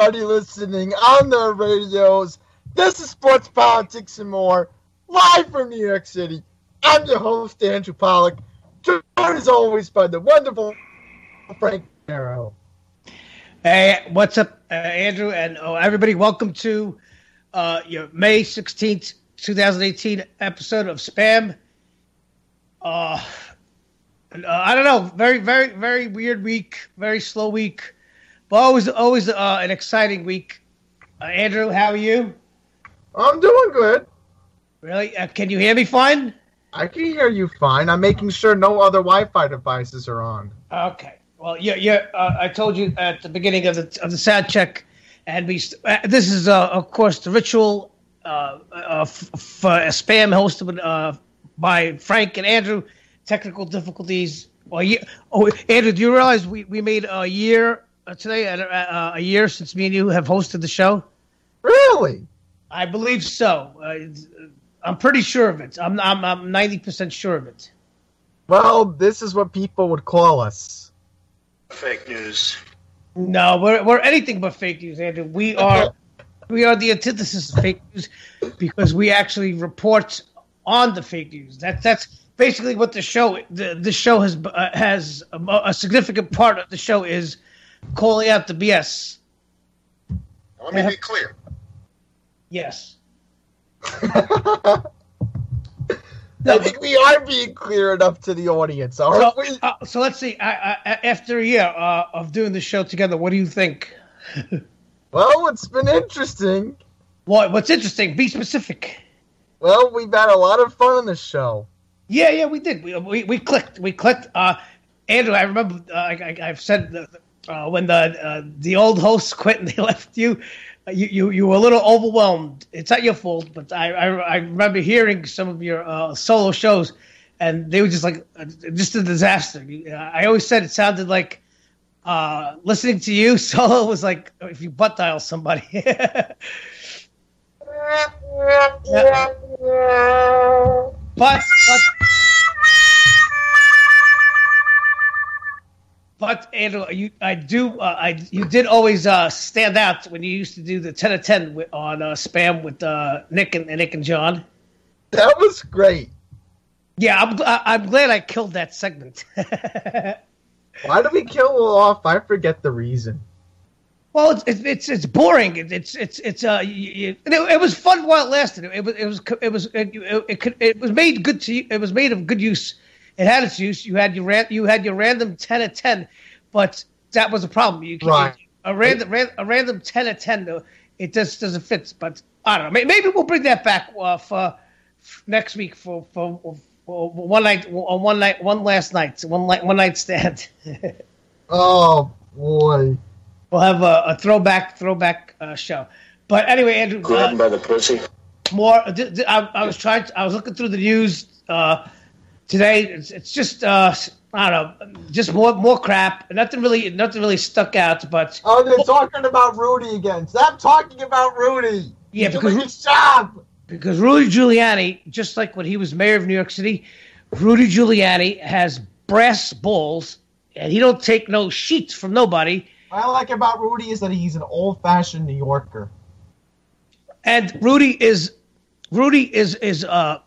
everybody listening on their radios. This is Sports, Politics, and More, live from New York City. I'm your host, Andrew Pollack, joined as always by the wonderful Frank Todaro. Hey, what's up, Andrew? And everybody, welcome to your May 16th, 2018 episode of Spam. I don't know, very weird week, very slow week, but always an exciting week. Andrew, how are you? I'm doing good. Really? Can you hear me fine? I can hear you fine. I'm making sure no other Wi-Fi devices are on. Okay. Well, yeah. I told you at the beginning of the sound check, and this is of course the ritual for Spam hosted by Frank and Andrew. Technical difficulties. Well, Andrew, do you realize we made a year today? A year since me and you have hosted the show. Really? I believe so. I'm pretty sure of it. I'm 90% sure of it. Well, this is what people would call us. Fake news. No, we're anything but fake news, Andrew. We are the antithesis of fake news because we actually report on the fake news. That's basically what the show. The show has a significant part of the show is calling out the BS. Let me be clear. Yes. I think we are being clear enough to the audience, aren't we? So let's see. After a year of doing the show together, what do you think? Well, it's been interesting. What's interesting? Be specific. Well, we've had a lot of fun on this show. Yeah, we did. We clicked. Andrew, I remember I've said when the old hosts quit and they left you. You were a little overwhelmed. It's not your fault, but I remember hearing some of your solo shows, and they were just like just a disaster. I always said it sounded like listening to you solo was like if you butt dial somebody. Yeah. But Andrew, you did always stand out when you used to do the 10 of 10 on Spam with Nick and John. That was great. Yeah, I'm glad I killed that segment. Why did we kill it off? I forget the reason. Well, it's boring. It was fun while it lasted. It was made good to you. It was made of good use. It had its use. You had your random 10 of 10, but that was a problem. Right. A random 10 of 10 though, it just doesn't fit. But I don't know. Maybe we'll bring that back for next week for one last night stand. Oh boy. We'll have a throwback show. But anyway, Andrew. Grab him by the pussy. More. I was looking through the news today. It's just I don't know, just more crap. Nothing really stuck out. But they're talking about Rudy again. Stop talking about Rudy. Yeah, He's doing his job. Because Rudy Giuliani, just like when he was mayor of New York City, Rudy Giuliani has brass balls, and he don't take no sheets from nobody. What I like about Rudy is that he's an old-fashioned New Yorker. And Rudy is to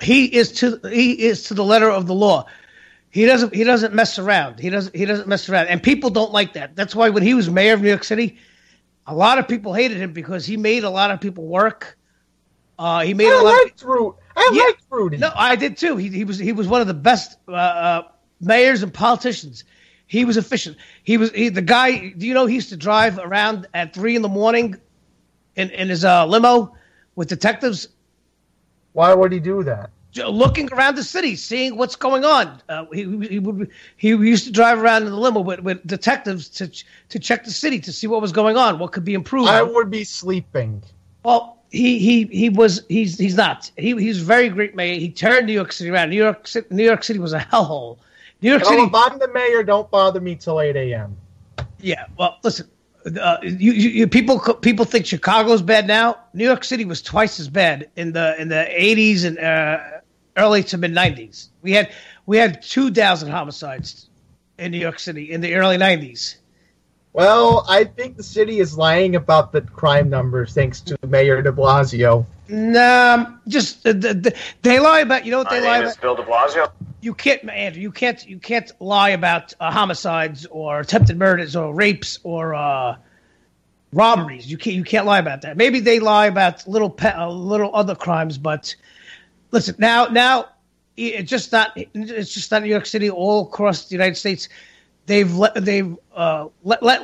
the letter of the law. He doesn't mess around. He doesn't mess around. And people don't like that. That's why when he was mayor of New York City, a lot of people hated him because he made a lot of people work. I liked Rudy. No, I did too. He was one of the best mayors and politicians. He was efficient. The guy. Do you know he used to drive around at 3 a.m. in his limo with detectives? Why would he do that? Looking around the city, seeing what's going on. He used to drive around in the limo with detectives to check the city to see what was going on, what could be improved. I would be sleeping. Well, he's not. He's a very great mayor. He turned New York City around. New York City was a hellhole. New York City. If I'm the mayor, don't bother me till 8 a.m. Yeah. Well, listen. People think Chicago's bad now. New York City was twice as bad in the 80s and early to mid 90s. We had 2,000 homicides in New York City in the early 90s. Well, I think the city is lying about the crime numbers thanks to Mayor de Blasio. Nah, just they lie about. You know what they lie about? Bill de Blasio. You can't, Andrew. You can't lie about homicides or attempted murders or rapes or robberies. You can't lie about that. Maybe they lie about little other crimes, but listen now. It's just not New York City. All across the United States, they've let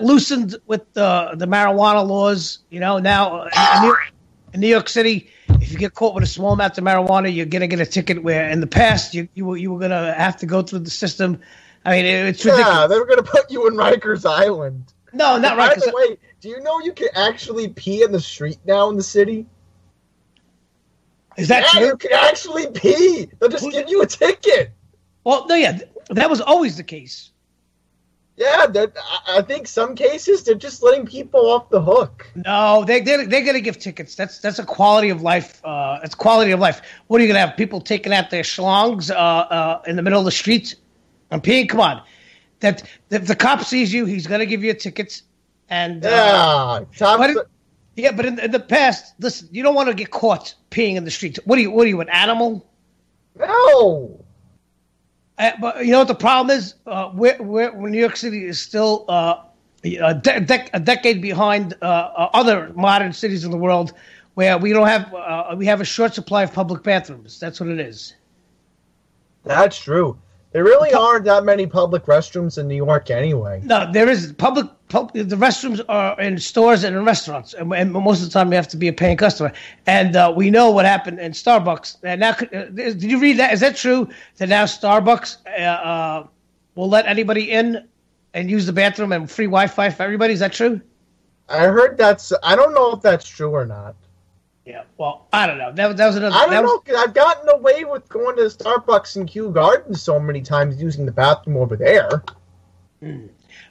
loosened with the marijuana laws. You know, now in New York City, if you get caught with a small amount of marijuana, you're gonna get a ticket. Where in the past you were gonna have to go through the system. I mean, it's ridiculous. Yeah, they were gonna put you in Rikers Island. No, not By Rikers. the way, do you know you can actually pee in the street now in the city? Is that true? You can actually pee. They'll just give you a ticket. Well, no, yeah, that was always the case. Yeah, I think some cases they're just letting people off the hook. No, they're gonna give tickets. That's a quality of life. It's quality of life. What are you gonna have? People taking out their schlongs in the middle of the street and peeing? Come on, that if the cop sees you, he's gonna give you a ticket. And but in the past, listen, you don't want to get caught peeing in the streets. What are you, an animal? No. But you know what the problem is? New York City is still a decade behind other modern cities in the world, where we don't have we have a short supply of public bathrooms. That's what it is. That's true. There really aren't that many public restrooms in New York anyway. No, there is public. The restrooms are in stores and in restaurants, and most of the time you have to be a paying customer. And we know what happened in Starbucks. And now, did you read that? Is that true? That now Starbucks will let anybody in and use the bathroom and free Wi-Fi for everybody? Is that true? I heard that's. I don't know if that's true or not. Yeah, well, I don't know. That was another. I don't know. Cause I've gotten away with going to Starbucks in Kew Gardens so many times using the bathroom over there.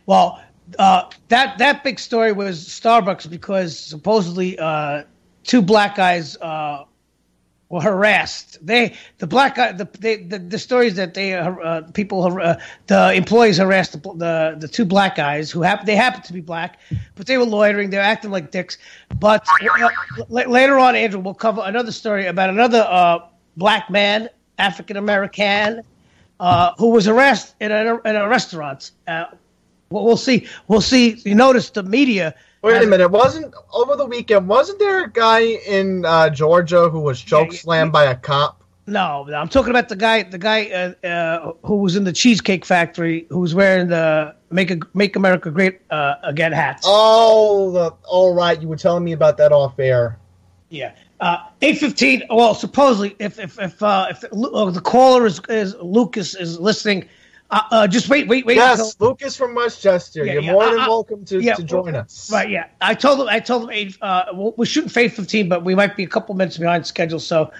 Well, that big story was Starbucks because supposedly two black guys were harassed. The stories that the employees harassed the two black guys who happened to be black, but they were loitering. They were acting like dicks. But later on, Andrew, we'll cover another story about another black man, African American, who was harassed in a restaurant. We'll see. You notice the media. Wait a minute! Wasn't over the weekend? Wasn't there a guy in Georgia who was chokeslammed by a cop? No, I'm talking about the guy who was in the Cheesecake Factory, who was wearing the "Make America Great Again" hats. Oh, all right. You were telling me about that off air. Yeah, 8:15. Well, supposedly, if the caller is Lucas is listening. Just wait. Yes, Lucas from Westchester. You're more than welcome to join us. Right, yeah. I told him we're shooting for 8:15, but we might be a couple minutes behind schedule. So,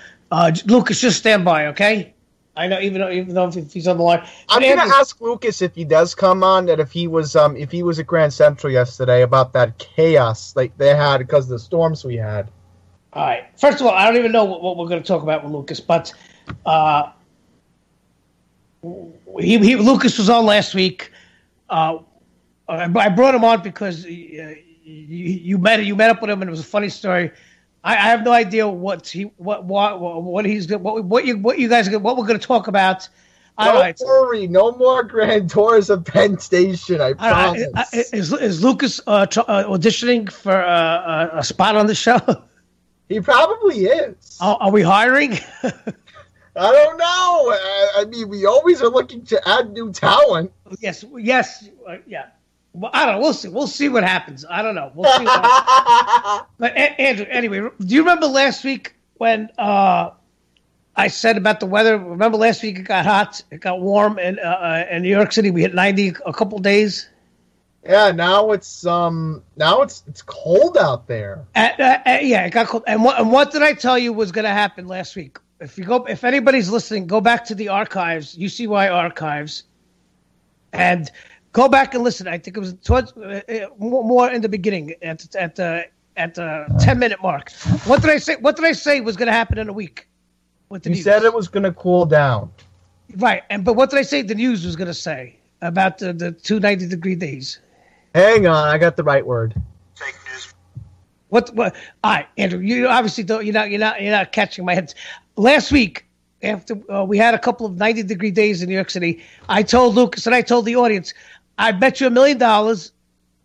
Lucas, just stand by, okay? I know, even though if he's on the line. I'm going to ask Lucas if he does come on, that if he was at Grand Central yesterday about that chaos like they had because of the storms we had. All right. First of all, I don't even know what we're going to talk about with Lucas, but Lucas was on last week. I brought him on because you met up with him, and it was a funny story. I have no idea what you guys we're going to talk about. Don't worry, no more grand tours of Penn Station. I promise. Is Lucas auditioning for a spot on the show? He probably is. Are we hiring? I don't know. I mean, we always are looking to add new talent. Yes, yeah. Well, I don't know. We'll see what happens. I don't know. We'll see what happens. But Andrew, anyway, do you remember last week when I said about the weather? Remember last week it got hot, it got warm, and in New York City we hit 90 a couple days. Yeah, now it's cold out there. Yeah, it got cold. And what did I tell you was going to happen last week? If anybody's listening, go back to the archives, UCY archives, and go back and listen. I think it was towards more in the beginning at the 10-minute mark. What did I say? What did I say was going to happen in a week? With the news? Said it was going to cool down. Right, but what did I say the news was going to say about the 290-degree days? Hang on, I got the right word. Fake news. What? All right, Andrew. You obviously don't. You're not catching my head. Last week, after we had a couple of 90-degree days in New York City, I told Lucas and I told the audience, I bet you $1 million.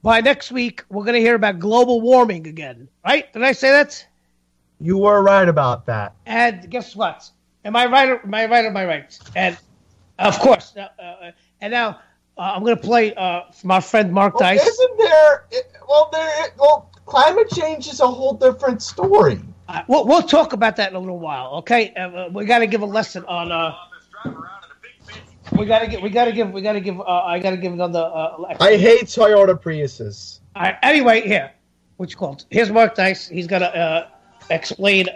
By next week, we're going to hear about global warming again. Right? Did I say that? You were right about that. And guess what? Am I right? Am I right? And of course. And now I'm going to play from our friend Mark Dice. Isn't there? Climate change is a whole different story. We'll talk about that in a little while. Okay, we got to give a lesson on. I got to give another. I hate Toyota Priuses. All right. Anyway, here, what you call it? Here's Mark Dice. He's gonna explain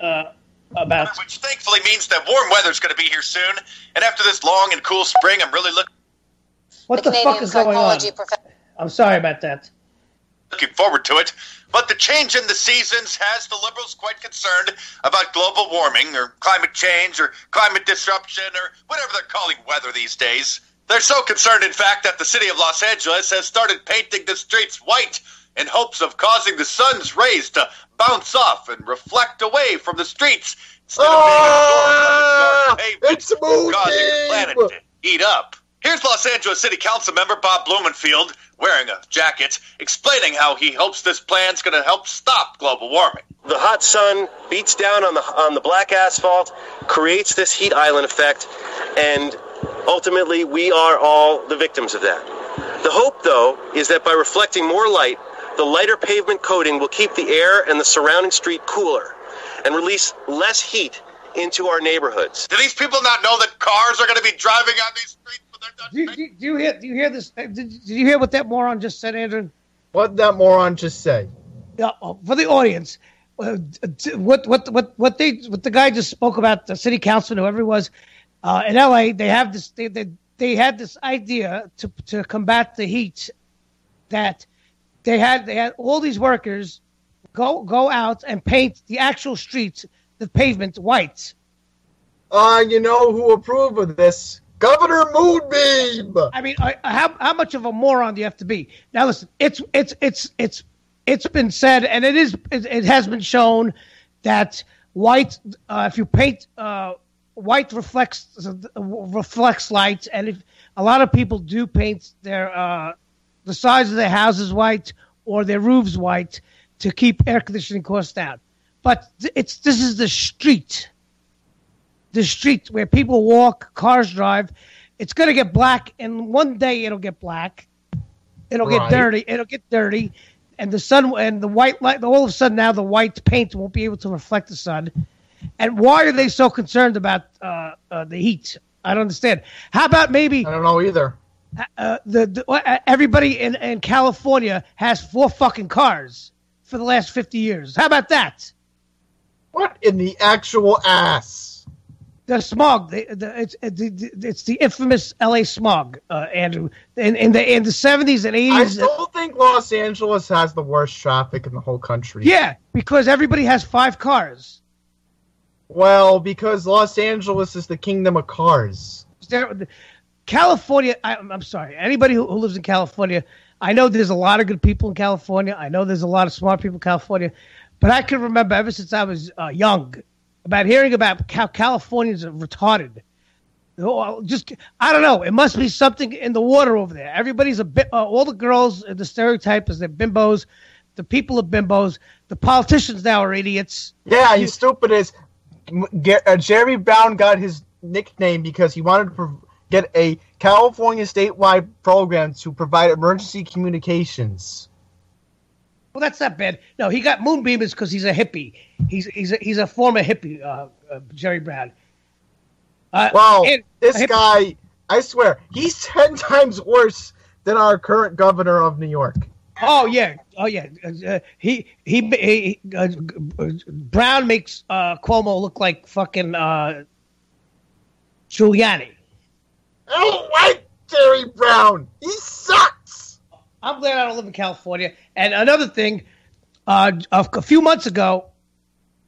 about. Which thankfully means that warm weather's going to be here soon. And after this long and cool spring, I'm really What the fuck is going on? I'm sorry about that. looking forward to it. But the change in the seasons has the Liberals quite concerned about global warming or climate change or climate disruption or whatever they're calling weather these days. They're so concerned, in fact, that the city of Los Angeles has started painting the streets white in hopes of causing the sun's rays to bounce off and reflect away from the streets instead of being absorbed by the dark pavement, it's moving, causing the planet to heat up. Here's Los Angeles City Council member Bob Blumenfield, wearing a jacket, explaining how he hopes this plan's going to help stop global warming. The hot sun beats down on the black asphalt, creates this heat island effect, and ultimately we are all the victims of that. The hope, though, is that by reflecting more light, the lighter pavement coating will keep the air and the surrounding street cooler and release less heat into our neighborhoods. Do these people not know that cars are going to be driving on these streets? Do you hear this? Did you hear what that moron just said, Andrew? What did that moron just say? For the audience, what the guy just spoke about, the city councilman, whoever it was, in LA, they have this. They had this idea to combat the heat, that they had all these workers go out and paint the actual streets, the pavement, white. You know who approved of this? Governor Moonbeam. I mean, how much of a moron do you have to be? Now, listen, it's been said, and it has been shown that white, if you paint white, reflects light, and if a lot of people do paint their the sides of their houses white or their roofs white to keep air conditioning costs down. But this is the street. The street where people walk, cars drive. It's going to get black, and one day it'll get black. It'll get dirty. It'll get dirty, and the sun and the white light. All of a sudden, now the white paint won't be able to reflect the sun. And why are they so concerned about the heat? I don't understand. How about maybe I don't know either. Everybody in California has 4 fucking cars for the last 50 years. How about that? What in the actual ass? The smog, it's the infamous LA smog, Andrew. In the 70s and 80s. I still think Los Angeles has the worst traffic in the whole country. Yeah, because everybody has 5 cars. Well, because Los Angeles is the kingdom of cars. California, I'm sorry, anybody who lives in California, I know there's a lot of good people in California. I know there's a lot of smart people in California. But I can remember ever since I was young about hearing about how Californians are retarded. I don't know. It must be something in the water over there. Everybody's a bit. All the girls, the stereotype is they're bimbos. The people are bimbos. The politicians now are idiots. Yeah, he's stupid as Jerry Brown got his nickname because he wanted to get a California statewide program to provide emergency communications. Well, that's not bad. No, he got moonbeamers because he's a hippie. He's a former hippie, Jerry Brown. This guy, I swear, he's 10 times worse than our current governor of New York. Oh yeah. Brown makes Cuomo look like fucking Giuliani. I don't like Jerry Brown. He sucks. I'm glad I don't live in California. And another thing, a few months ago,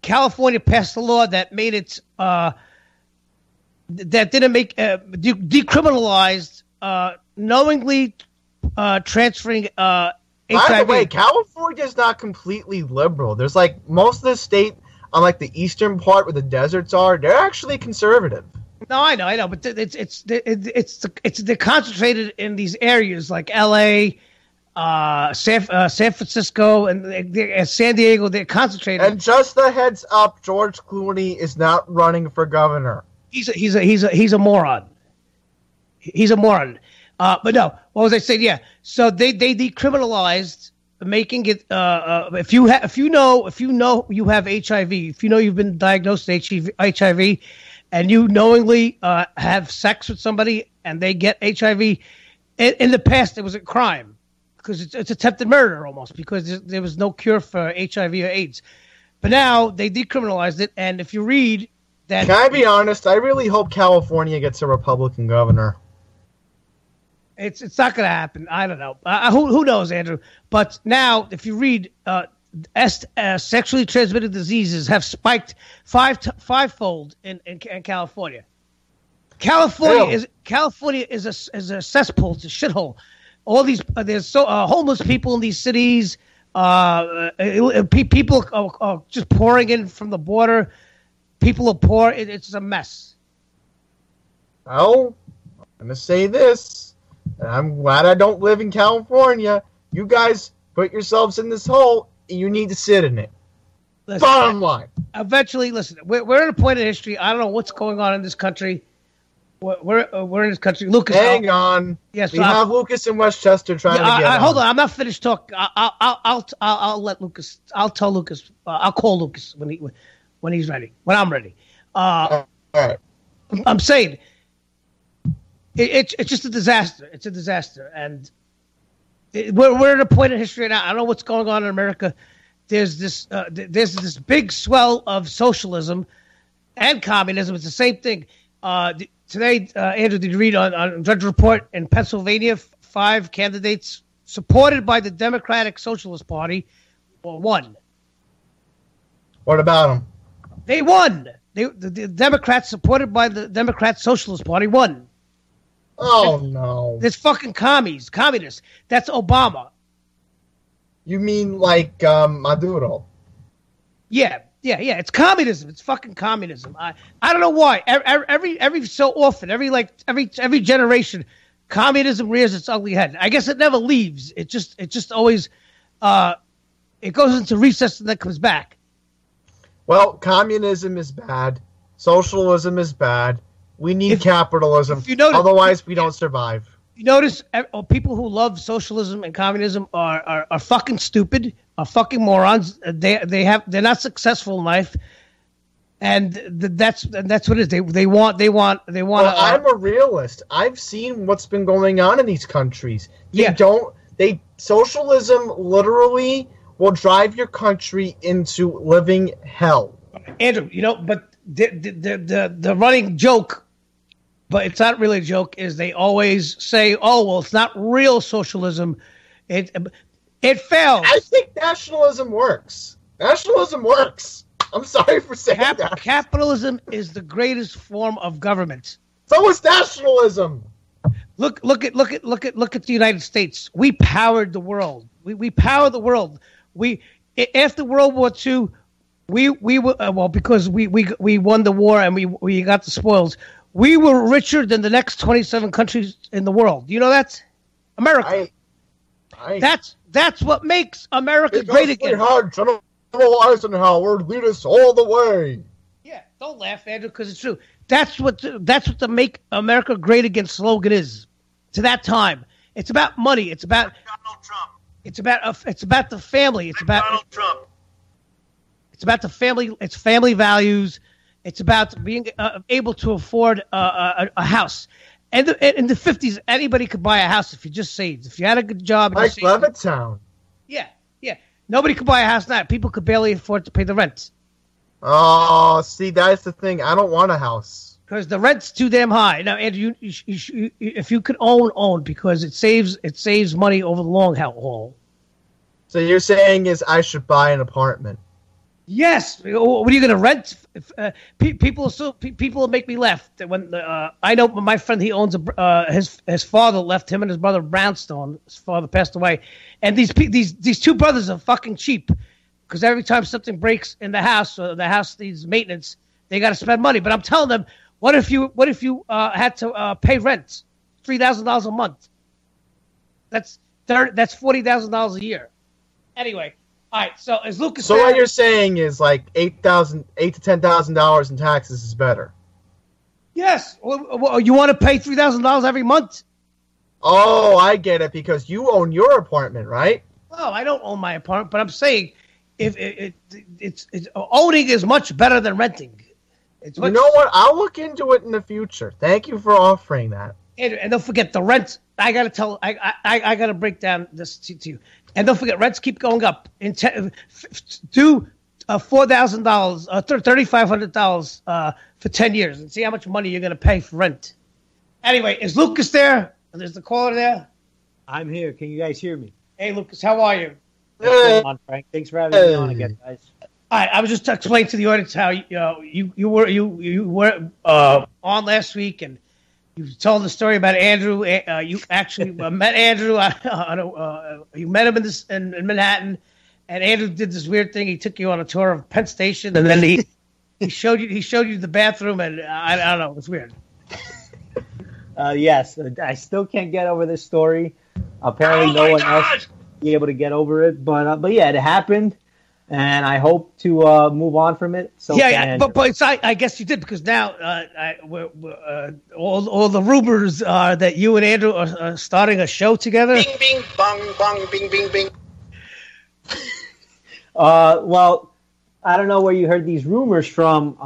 California passed a law that made it that didn't make decriminalized knowingly transferring By the way, California is not completely liberal. There's like most of the state on like the eastern part where the deserts are, they're actually conservative. No, I know, but they're concentrated in these areas like L.A., San Francisco, and San Diego. They're concentrated. And just a heads up, George Clooney is not running for governor. He's a moron. He's a moron. But no, what was I saying? Yeah. So they decriminalized making it. If you know you have HIV, if you know you've been diagnosed with HIV, and you knowingly have sex with somebody and they get HIV, in the past it was a crime because it's attempted murder almost because there was no cure for HIV or AIDS. But now they decriminalized it, and if you read that, can I be honest? I really hope California gets a Republican governor. It's not going to happen. I don't know. Who knows, Andrew? But now, if you read, sexually transmitted diseases have spiked fivefold in California. California is a cesspool. It's a shithole. All these there's homeless people in these cities. People are just pouring in from the border. People are poor. It's a mess. Well, I'm going to say this. And I'm glad I don't live in California. You guys put yourselves in this hole, and you need to sit in it. Listen, bottom line. Eventually, listen, we're at a point in history. I don't know what's going on in this country. We're in this country. Lucas, hang on. Yes, we have Lucas in Westchester trying to get on. Hold on, I'm not finished talking. I'll let Lucas. I'll tell Lucas. I'll call Lucas when he's ready. When I'm ready. All right. I'm saying. It's just a disaster. It's a disaster, and we're at a point in history now. I don't know what's going on in America. There's this big swell of socialism and communism. It's the same thing. Today, Andrew, did you read on Drudge Report in Pennsylvania? 5 candidates supported by the Democratic Socialist Party won. What about them? They won. The Democrats supported by the Democrat Socialist Party won. Oh, no. There's fucking communists. That's Obama. You mean like Maduro? Yeah. It's communism. It's fucking communism. I don't know why. Every so often, every generation, communism rears its ugly head. I guess it never leaves. It just always it goes into recess and then comes back. Well, communism is bad. Socialism is bad. We need capitalism. Otherwise, we don't survive. You notice people who love socialism and communism are fucking stupid, are fucking morons. They're not successful in life, and that's what it is. They want. Well, I'm a realist. I've seen what's been going on in these countries. Socialism literally will drive your country into living hell. Andrew, but the running joke. But it's not really a joke, is they always say, oh, well, it's not real socialism. It fails. I think nationalism works. Nationalism works. I'm sorry for saying that. Capitalism is the greatest form of government. So is nationalism. Look at the United States. We powered the world. We powered the world. After World War II, we were because we won the war and we got the spoils. We were richer than the next 27 countries in the world. You know that? America. That's what makes America great again. General Eisenhower lead us all the way. Yeah, don't laugh, Andrew, because it's true. That's what the make America great again slogan is. To that time, it's about money. It's about Donald Trump. It's about the family. It's about Donald Trump. It's about the family. It's family values. It's about being able to afford a house. And in the 50s, anybody could buy a house if you just saved. If you had a good job. Like Levittown. Yeah. Nobody could buy a house now. People could barely afford to pay the rent. Oh, see, that's the thing. I don't want a house. Because the rent's too damn high. Now, Andrew, if you could own, because it saves money over the long haul. So you're saying is I should buy an apartment. Yes. What are you going to rent? People will make me laugh. When I know my friend, he owns his father left him and his brother Brownstone. His father passed away, and these two brothers are fucking cheap because every time something breaks in the house or the house needs maintenance, they got to spend money. But I'm telling them, what if you had to pay rent, $3,000 a month? That's $40,000 a year. Anyway. All right, so as Lucas. So what you're saying is like $8,000 to $10,000 in taxes is better. Yes. Well, you want to pay $3,000 every month? Oh, I get it because you own your apartment, right? Oh, I don't own my apartment, but I'm saying if it's owning is much better than renting. You know what? I'll look into it in the future. Thank you for offering that. And don't forget the rent. I gotta break down this to you. And don't forget, rents keep going up. Do $4,000, $3,500 for 10 years, and see how much money you're gonna pay for rent. Anyway, is Lucas there? Is the caller there? I'm here. Can you guys hear me? Hey, Lucas, how are you? What's going on, Frank? Thanks for having me on again, guys. All right, I was just explaining to the audience how you were on last week, and you told the story about Andrew. You actually met Andrew. You met him in Manhattan, and Andrew did this weird thing. He took you on a tour of Penn Station, and then he showed you the bathroom, and I don't know, it was weird. Yes, I still can't get over this story. Apparently, no one else be able to get over it, but yeah, it happened. And I hope to move on from it. So but I guess you did because now all the rumors are that you and Andrew are starting a show together. Bing, bing, bong, bong, bing, bing, bing. Well, I don't know where you heard these rumors from.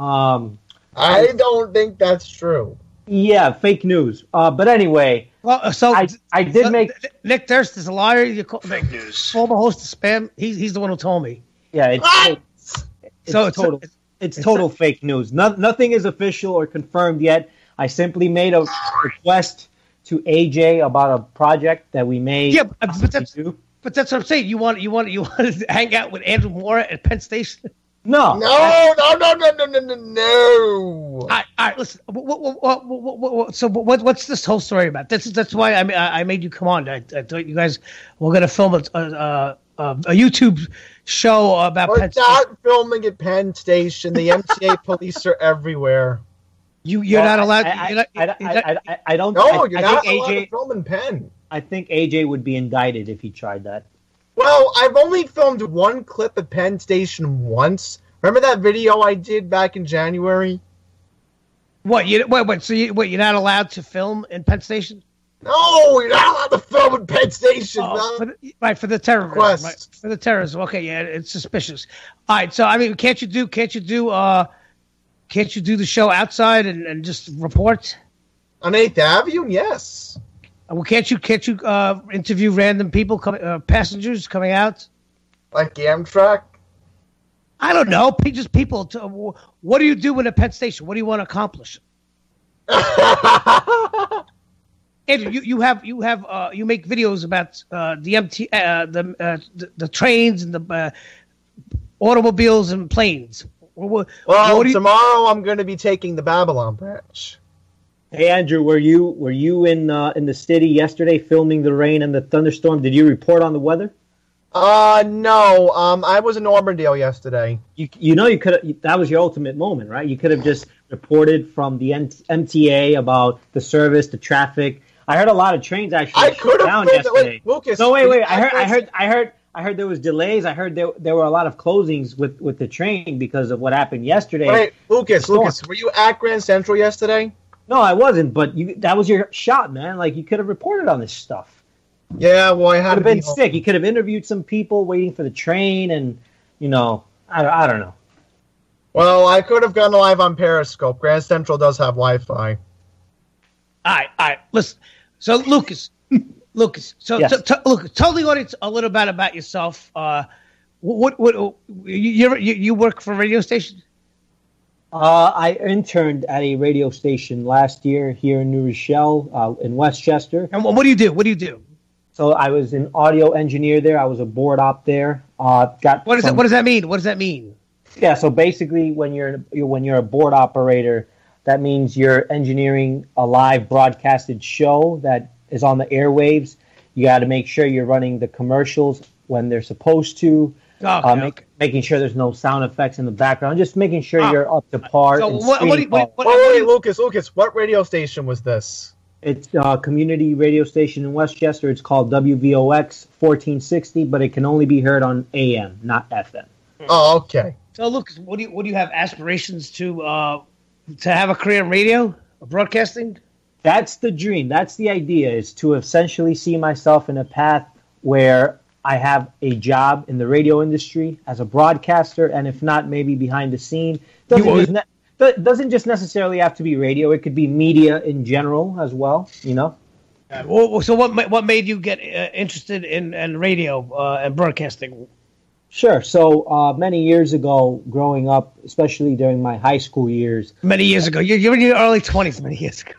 I don't think that's true. Yeah, fake news. But anyway, well, so I did make Nick Durst is a liar. You call fake news. Former host of Spam. He's the one who told me. Yeah, it's total fake news. Nothing is official or confirmed yet. I simply made a request to AJ about a project that we made. Yeah, but that's what I'm saying. You want to hang out with Andrew Moore at Penn Station? No. All right, listen. So what's this whole story about? That's why I made you come on. I thought you guys were going to film a YouTube show about We're Penn Station. We're not filming at Penn Station. The MTA police are everywhere. You're not allowed. I don't. No, you're not AJ, allowed to film in Penn. I think AJ would be indicted if he tried that. Well, I've only filmed one clip at Penn Station once. Remember that video I did back in January? What? So you're not allowed to film in Penn Station? No, you're not allowed to film in Penn Station. For the terrorism. Right, for the terrorism. Okay, yeah, it's suspicious. All right, so I mean, can't you do the show outside and just report on 8th Avenue? Yes. Well, can't you interview random people, passengers coming out? Like Amtrak? I don't know. Just people. What do you do in a Penn Station? What do you want to accomplish? Andrew, you make videos about the trains and the automobiles and planes. Well, tomorrow I'm going to be taking the Babylon branch. Hey Andrew, were you in the city yesterday filming the rain and the thunderstorm? Did you report on the weather? No. I was in Auburndale yesterday. You know you could. That was your ultimate moment, right? You could have just reported from the MTA about the service, the traffic. I heard a lot of trains actually shut down yesterday. Lucas, no, wait. I heard there was delays. I heard there were a lot of closings with the train because of what happened yesterday. Wait, Lucas, were you at Grand Central yesterday? No, I wasn't. But that was your shot, man. Like you could have reported on this stuff. Yeah, well, I had to been sick. You could have interviewed some people waiting for the train, and I don't know. Well, I could have gone live on Periscope. Grand Central does have Wi-Fi. All right. Listen. So, Lucas. So, yes. Tell the audience a little bit about yourself. What you work for a radio station? I interned at a radio station last year here in New Rochelle, in Westchester. And what do you do? So I was an audio engineer there. I was a board op there. What does that mean? Yeah, so basically, when you're a board operator, that means you're engineering a live broadcasted show that is on the airwaves. You got to make sure you're running the commercials when they're supposed to. Making sure there's no sound effects in the background, just making sure you're up to par. So wait, Lucas, what radio station was this? It's a community radio station in Westchester. It's called WVOX 1460, but it can only be heard on AM, not FM. Oh, okay. So, Lucas, what do you have aspirations to have a career in radio, broadcasting? That's the dream. That's the idea, is to essentially see myself in a path where I have a job in the radio industry as a broadcaster, and if not, maybe behind the scene. Doesn't just necessarily have to be radio. It could be media in general as well, you know? So what made you get interested in radio and broadcasting? Sure. So many years ago, growing up, especially during my high school years. Many years ago. You're in your early 20s many years ago.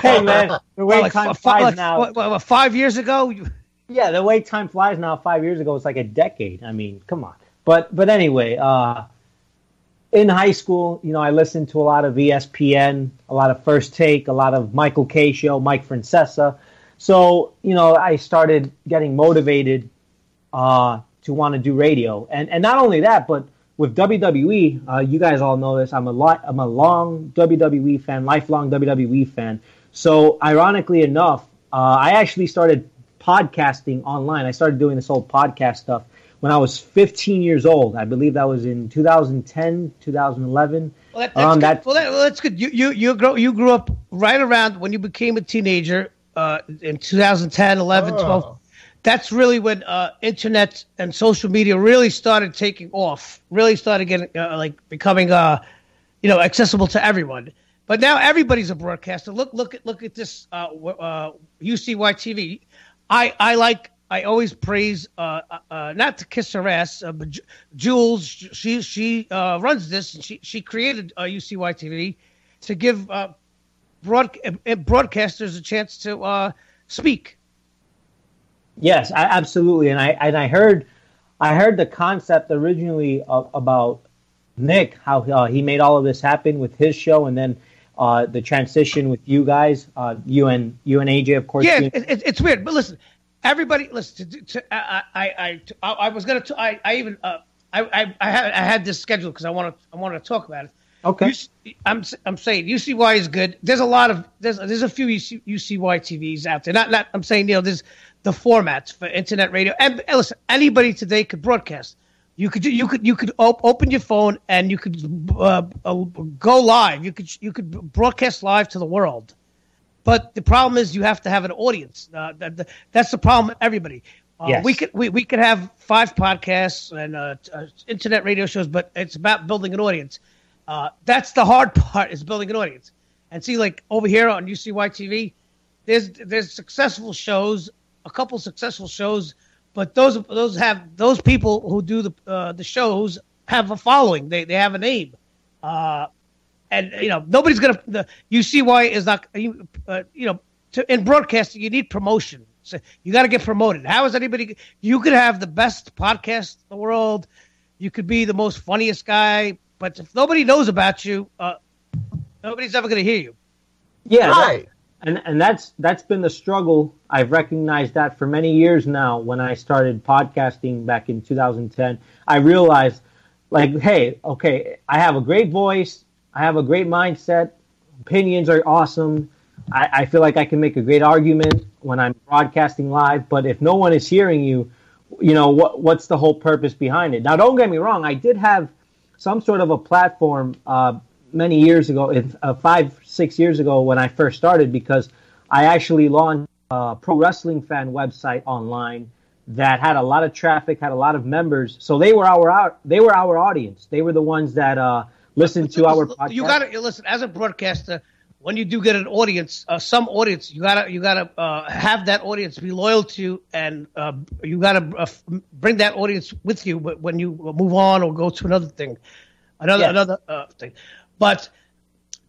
Hey, man. The way time flies now. 5 years ago? Yeah, the way time flies now, 5 years ago, it's like a decade. I mean, come on. But anyway, in high school, you know, I listened to a lot of ESPN, a lot of First Take, a lot of Michael Kay Show, Mike Francesa. So, you know, I started getting motivated to want to do radio. And not only that, but with WWE, you guys all know this, I'm a long WWE fan, lifelong WWE fan. So, ironically enough, I actually started podcasting online. I started doing this whole podcast stuff when I was 15 years old. I believe that was in 2010, 2011. Well, that's good. You grew up right around when you became a teenager in 2010, 11, 12. That's really when internet and social media really started taking off. Really started getting becoming accessible to everyone. But now everybody's a broadcaster. Look at this UCY TV. I always praise, not to kiss her ass, but Jules. She runs this, and she created UCY TV to give broadcasters a chance to speak. Yes, absolutely, and I heard the concept originally about Nick, how he made all of this happen with his show, and then the transition with you guys, you and AJ, of course. Yeah, it's weird, but listen. Everybody, listen. I was gonna. I had this scheduled because I wanted to talk about it. Okay. I'm saying UCY is good. There's a few UCY TVs out there. Not. I'm saying there's the formats for internet radio. And listen, anybody today could broadcast. You could open your phone and you could go live. You could broadcast live to the world. But the problem is you have to have an audience. That's the problem with everybody. Yes. We could have 5 podcasts and internet radio shows, but it's about building an audience. That's the hard part, is building an audience. And see, like over here on UCY TV, there's successful shows, a couple successful shows, but those people who do the shows have a following. They have a name. And nobody's gonna. The UCY is not. In broadcasting, you need promotion. So you got to get promoted. How is anybody? You could have the best podcast in the world. You could be the most funniest guy, but if nobody knows about you, nobody's ever going to hear you. Yeah, right. And that's been the struggle. I've recognized that for many years now. When I started podcasting back in 2010, I realized, hey, okay, I have a great voice. I have a great mindset. Opinions are awesome. I feel like I can make a great argument when I'm broadcasting live. But if no one is hearing you, what's the whole purpose behind it? Now, don't get me wrong. I did have some sort of a platform many years ago, 5-6 years ago when I first started, because I actually launched a pro wrestling fan website online that had a lot of traffic, had a lot of members. So they were our audience. They were the ones that listen to our podcast. You got to listen as a broadcaster. When you do get an audience, some audience, you gotta have that audience be loyal to you, and you gotta bring that audience with you when you move on or go to another thing, another thing. But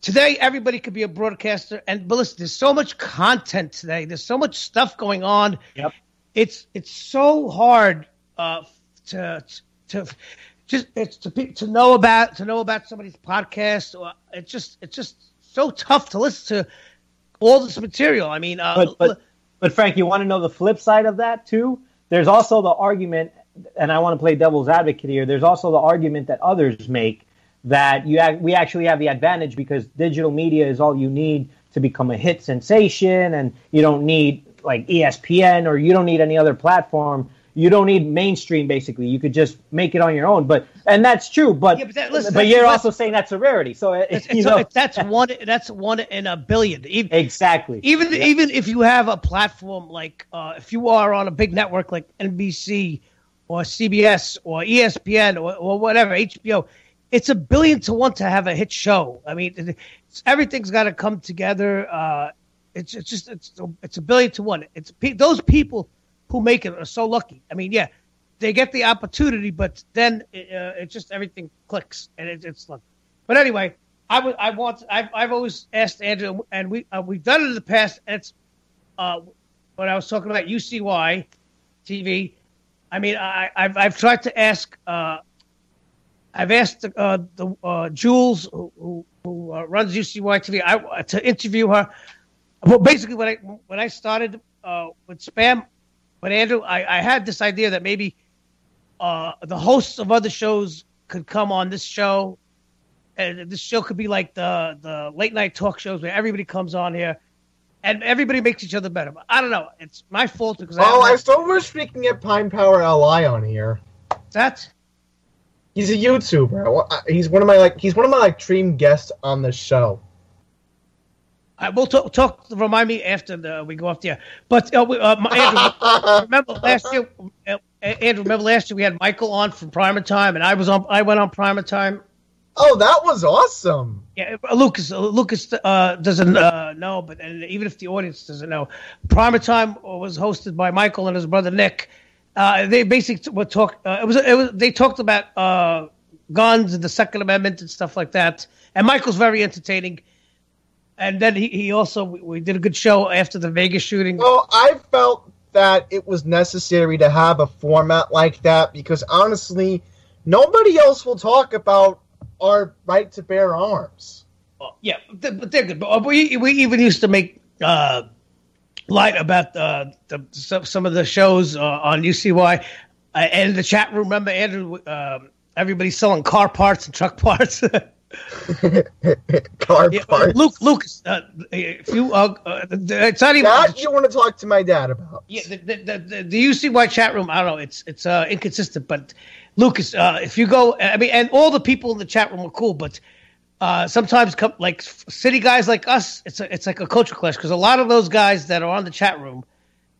today, everybody could be a broadcaster, but listen, there's so much content today. There's so much stuff going on. Yep. It's so hard to just it's to know about somebody's podcast. Or it's just so tough to listen to all this material. I mean, but Frank, you want to know the flip side of that too? There's also the argument, and I want to play devil's advocate here. There's also the argument that others make that we actually have the advantage because digital media is all you need to become a hit sensation, and you don't need like ESPN or you don't need any other platform. You don't need mainstream, basically. You could just make it on your own. And that's true. But you're also saying that's a rarity. So that's one in a billion. Exactly. Even if you have a platform like if you are on a big network like NBC or CBS or ESPN or whatever, HBO, it's 1 billion to 1 to have a hit show. I mean, everything's got to come together. It's 1 billion to 1. It's those people who make it are so lucky. I mean, yeah, they get the opportunity, but then it just everything clicks and it's luck. But anyway, I've always asked Andrew, and we've done it in the past. And it's when I was talking about UCY TV. I mean, I've tried to ask. I've asked the Jules who runs UCY TV to interview her. Well, basically, when I started with Spam. But Andrew, I had this idea that maybe the hosts of other shows could come on this show, and this show could be like the late night talk shows where everybody comes on here, and everybody makes each other better. But I don't know. It's my fault because I still wish we can get Pine Power LI on here. That he's a YouTuber. He's one of my dream guests on the show. We'll talk. Remind me after we go off the air. But Andrew, remember last year? Andrew, remember last year we had Michael on from Primer Time, and I went on Primer Time. Oh, that was awesome. Yeah, Lucas doesn't know, but and even if the audience doesn't know, Primer Time was hosted by Michael and his brother Nick. They basically were talk. They talked about guns and the Second Amendment and stuff like that. And Michael's very entertaining. And then he also, we did a good show after the Vegas shooting. Well, I felt that it was necessary to have a format like that because, honestly, nobody else will talk about our right to bear arms. Well, yeah, but they're good. But we even used to make light about some of the shows on UCY. And the chat room, remember, Andrew, everybody's selling car parts and truck parts. Parts. Lucas, if you it's not even that you want to talk to my dad about. Yeah, the UCY chat room. I don't know. It's inconsistent, but Lucas, if you go, I mean, and all the people in the chat room are cool, but sometimes like city guys like us, it's like a culture clash because a lot of those guys that are on the chat room,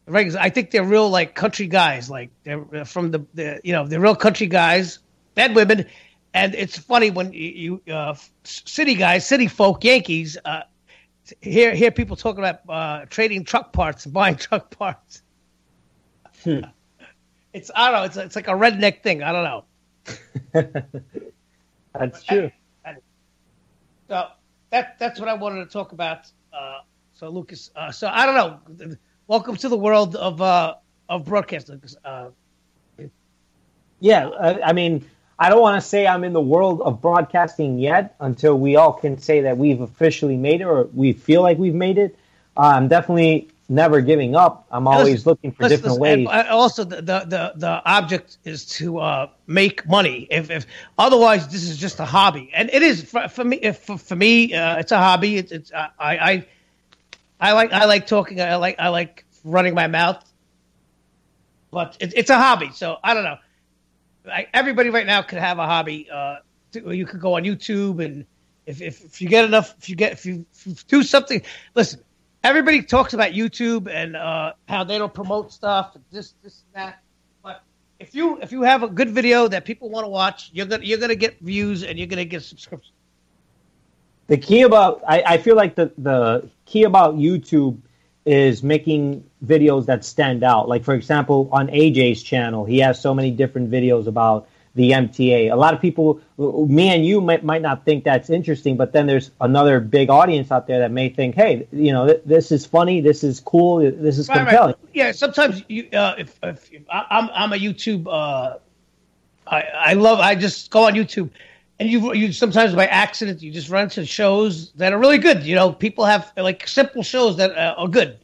I think they're real like country guys, like they're from the they're real country guys and women. And it's funny when you city guys, city folk, Yankees, hear people talking about trading truck parts and buying truck parts. It's I don't know. It's like a redneck thing. I don't know. That's true. So that's what I wanted to talk about. So Lucas, so I don't know. Welcome to the world of broadcasting. Yeah, I mean. I don't want to say I'm in the world of broadcasting yet until we all can say that we've officially made it or we feel like we've made it. I'm definitely never giving up. I'm always looking for different ways. Also, the object is to make money. If otherwise, this is just a hobby, and it is for me. For me, it's a hobby. I like talking. I like running my mouth, but it's a hobby. So I don't know. Everybody right now could have a hobby. You could go on YouTube, and if you get enough, if you do something. Listen, everybody talks about YouTube and how they don't promote stuff, and this and that. But if you have a good video that people want to watch, you're gonna get views and you're gonna get subscriptions. The key about I feel like the key about YouTube is making videos that stand out. Like, for example, on AJ's channel, he has so many different videos about the MTA. A lot of people, me and you, might not think that's interesting, but then there's another big audience out there that may think, hey, this is funny, this is cool, this is compelling. Right. Yeah, sometimes if I'm a YouTube I just go on YouTube, and you sometimes by accident you just run into shows that are really good. People have like simple shows that are good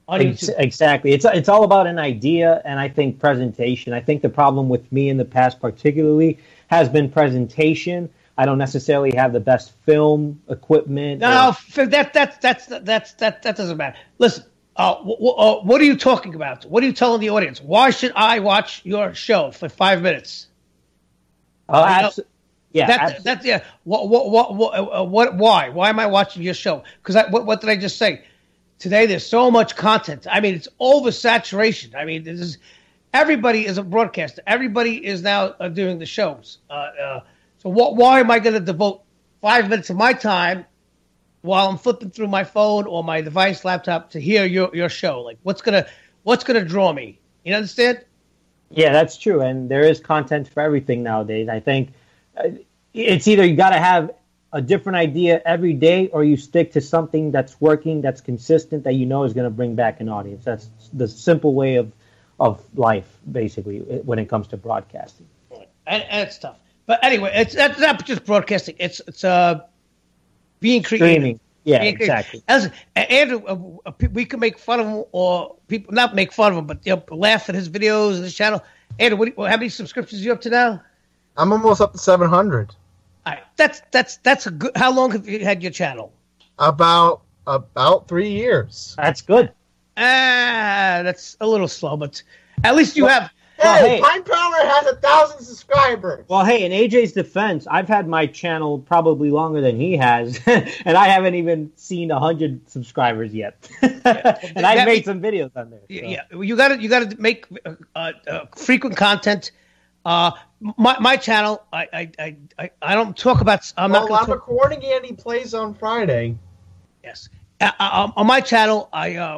on YouTube. Exactly. It's all about an idea, and I think presentation. I think the problem with me in the past, particularly, has been presentation. I don't necessarily have the best film equipment. No, that doesn't matter. Listen, what are you talking about? What are you telling the audience? Why should I watch your show for 5 minutes? Yeah. Why? Why am I watching your show? Because what did I just say? Today there's so much content. I mean, it's oversaturation. I mean, everybody is a broadcaster. Everybody is now doing the shows. So why am I going to devote 5 minutes of my time while I'm flipping through my phone or my device, laptop, to hear your show? Like, what's gonna draw me? You understand? Yeah, that's true. And there is content for everything nowadays. I think it's either you got to have a different idea every day, or you stick to something that's working, that's consistent, that is going to bring back an audience. That's the simple way of life, basically, when it comes to broadcasting. And it's tough. But anyway, it's not just broadcasting. It's being creative. Streaming. Yeah, exactly. Andrew, we can make fun of him, or people not make fun of him, but laugh at his videos and his channel. Andrew, how many subscriptions are you up to now? I'm almost up to 700. All right, that's a good. How long have you had your channel? About 3 years. That's good. That's a little slow, but at least you have. Hey, Pine Powder has 1,000 subscribers. Well, hey, in AJ's defense, I've had my channel probably longer than he has, and I haven't even seen 100 subscribers yet. And I've made some videos on there. So. Yeah, you got to make frequent content. My channel, I don't talk about. I'm recording Andy Plays on Friday. Yes, on my channel, I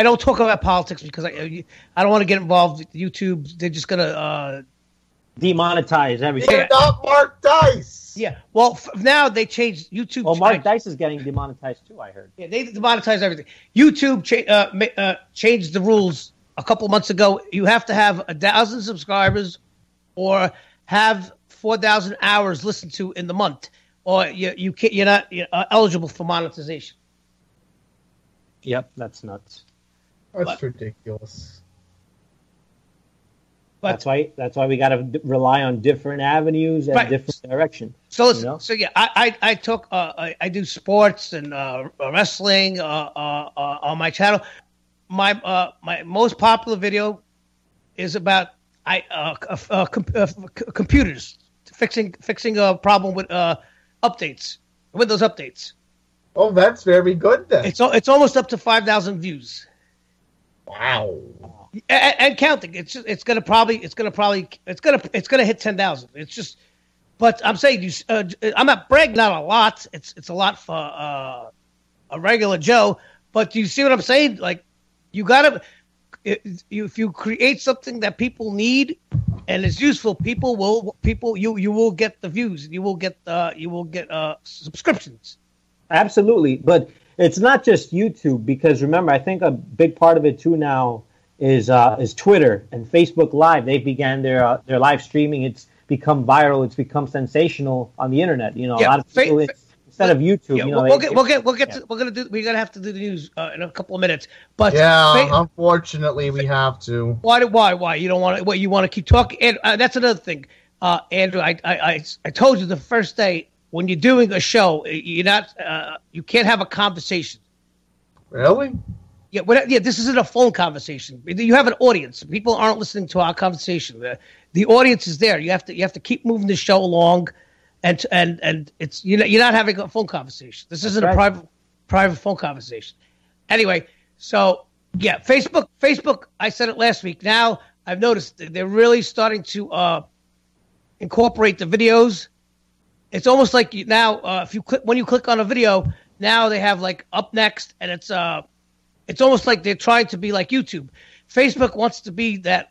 don't talk about politics because I don't want to get involved with YouTube. They're just gonna demonetize everything. They're not Mark Dice. Yeah. Well, now they changed YouTube. Well, Mark Dice is getting demonetized too, I heard. Yeah, they demonetize everything. YouTube changed the rules a couple months ago. You have to have 1,000 subscribers or have 4,000 hours listened to in the month, or you're not eligible for monetization. Yep, that's nuts. That's ridiculous. But that's why we got to rely on different avenues and different directions. So listen, I talk. I do sports and wrestling on my channel. My most popular video is about computers fixing a problem with updates, Windows updates. Oh, that's very good then. It's almost up to 5,000 views. Wow. And counting. It's gonna hit 10,000. It's just, but I'm saying I'm not bragging out a lot. It's a lot for a regular Joe. But do you see what I'm saying? Like, you gotta, if you create something that people need and it's useful, you will get the views. You will get subscriptions. Absolutely, but it's not just YouTube, because remember, I think a big part of it too now is Twitter and Facebook Live. They began their live streaming. It's become viral. It's become sensational on the internet. A lot of people instead of YouTube. We're gonna have to do the news in a couple of minutes. But unfortunately, we have to. Why you don't want to? What, you want to keep talking? And that's another thing, Andrew. I told you the first day. When you're doing a show, you can't have a conversation. Really? Yeah. This isn't a phone conversation. You have an audience. People aren't listening to our conversation. The audience is there. You have to keep moving the show along, and it's you're not having a phone conversation. This isn't a private phone conversation. Anyway, so yeah, Facebook. I said it last week. Now I've noticed they're really starting to incorporate the videos. It's almost like now, when you click on a video, now they have like up next, and it's almost like they're trying to be like YouTube. Facebook wants to be that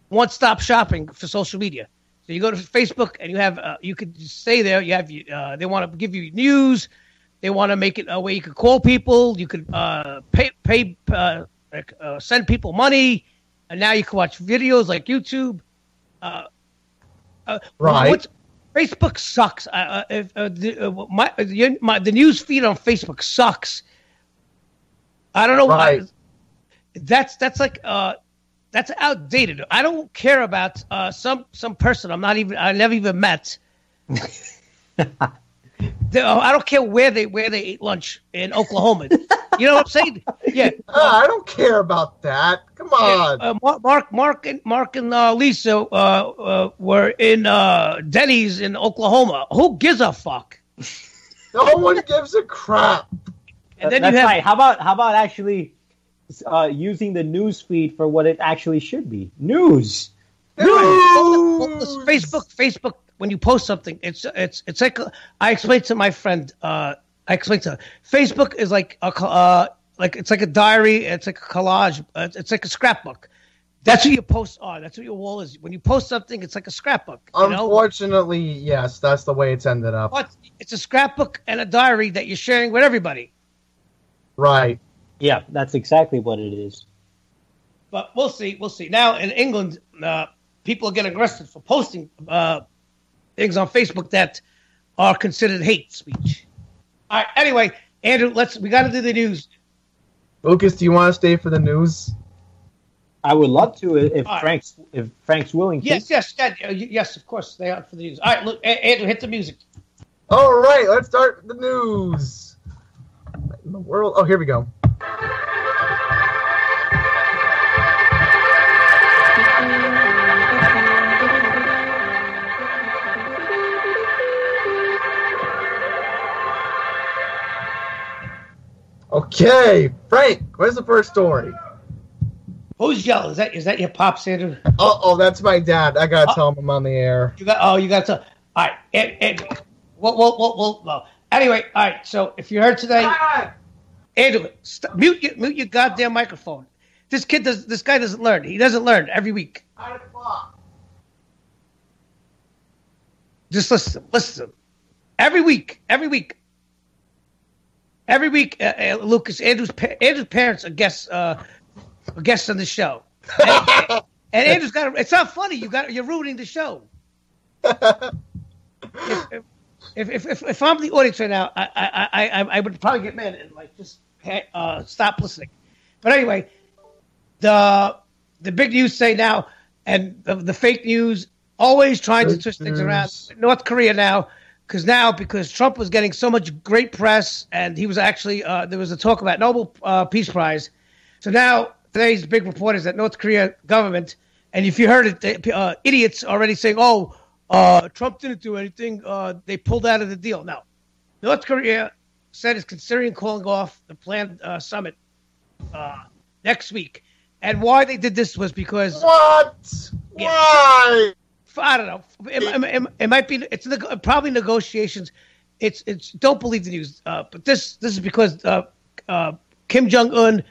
one-stop shopping for social media. So you go to Facebook and you have you could just stay there. You have they want to give you news. They want to make it a way you could call people. You could send people money, and now you can watch videos like YouTube. Right. Facebook sucks. The news feed on Facebook sucks. I don't know Right. why. That's outdated. I don't care about some person I never even met. I don't care where they ate lunch in Oklahoma. You know what I'm saying? Yeah. I don't care about that. Come on. Mark and Lisa were in Denny's in Oklahoma. Who gives a fuck? No one gives a crap. And then That's right. How about actually using the news feed for what it actually should be? News. Facebook. When you post something, it's like I explained to my friend. Facebook is like it's like a diary. It's like a collage. It's like a scrapbook. That's what your posts are. That's what your wall is. When you post something, it's like a scrapbook. Unfortunately, yes, that's the way it's ended up. But it's a scrapbook and a diary that you're sharing with everybody. Right. Yeah, that's exactly what it is. But we'll see. Now in England, people are getting arrested for posting things on Facebook that are considered hate speech. All right. Anyway, Andrew, we got to do the news. Lucas, do you want to stay for the news? I would love to if right. Frank's willing to. Yes, of course they are for the news. All right, look, Andrew, hit the music. All right, let's start the news. What in the world? Oh, here we go. Okay, Frank, where's the first story? Who's yelling? Is that your pops, Andrew? Oh, that's my dad. I gotta tell him I'm on the air. You got to tell. All right, and well. Anyway, all right. So if you heard today, Andrew, mute your goddamn microphone. This guy doesn't learn. He doesn't learn every week. Just listen. Every week. Lucas, Andrew's parents are guests on the show, and Andrew's got. It's not funny. You're ruining the show. If I'm the audience right now, I would probably get mad and just stop listening. But anyway, the big news say now, and the fake news always trying to twist things around. North Korea now. Because Trump was getting so much great press, and he was actually there was a talk about Nobel Peace Prize. So now today's big report is that North Korea government, and if you heard it, idiots already saying, Trump didn't do anything. They pulled out of the deal. Now, North Korea said it's considering calling off the planned summit next week. And why they did this was because what? Yeah, Why? I don't know. It might be. It's probably negotiations. It's. Don't believe the news. But this is because Kim Jong-un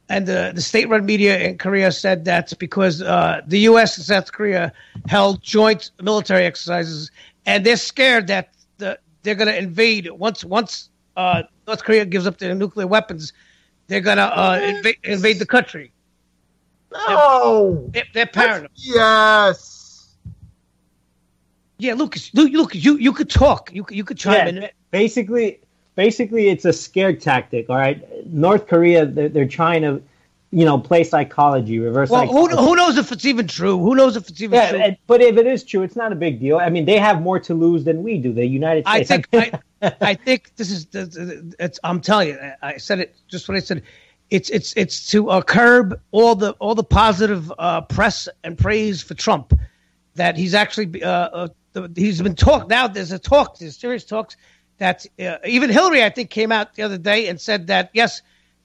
and the state-run media in Korea said that's because the U.S. and South Korea held joint military exercises, and they're scared that they're going to invade once North Korea gives up their nuclear weapons. They're going to invade the country. No. They're paranoid. Yes. Yeah, Lucas, you could talk. You could chime in. Basically, it's a scare tactic. All right, North Korea, they're trying to, play psychology, reverse psychology. Who knows if it's even true? Who knows if it's even true? But if it is true, it's not a big deal. I mean, they have more to lose than we do. The United States. I think this is. I'm telling you, I said it just what I said. It's to curb all the positive press and praise for Trump that he's actually he's been talked. Now there's serious talks that even Hillary, I think, came out the other day and said that yes,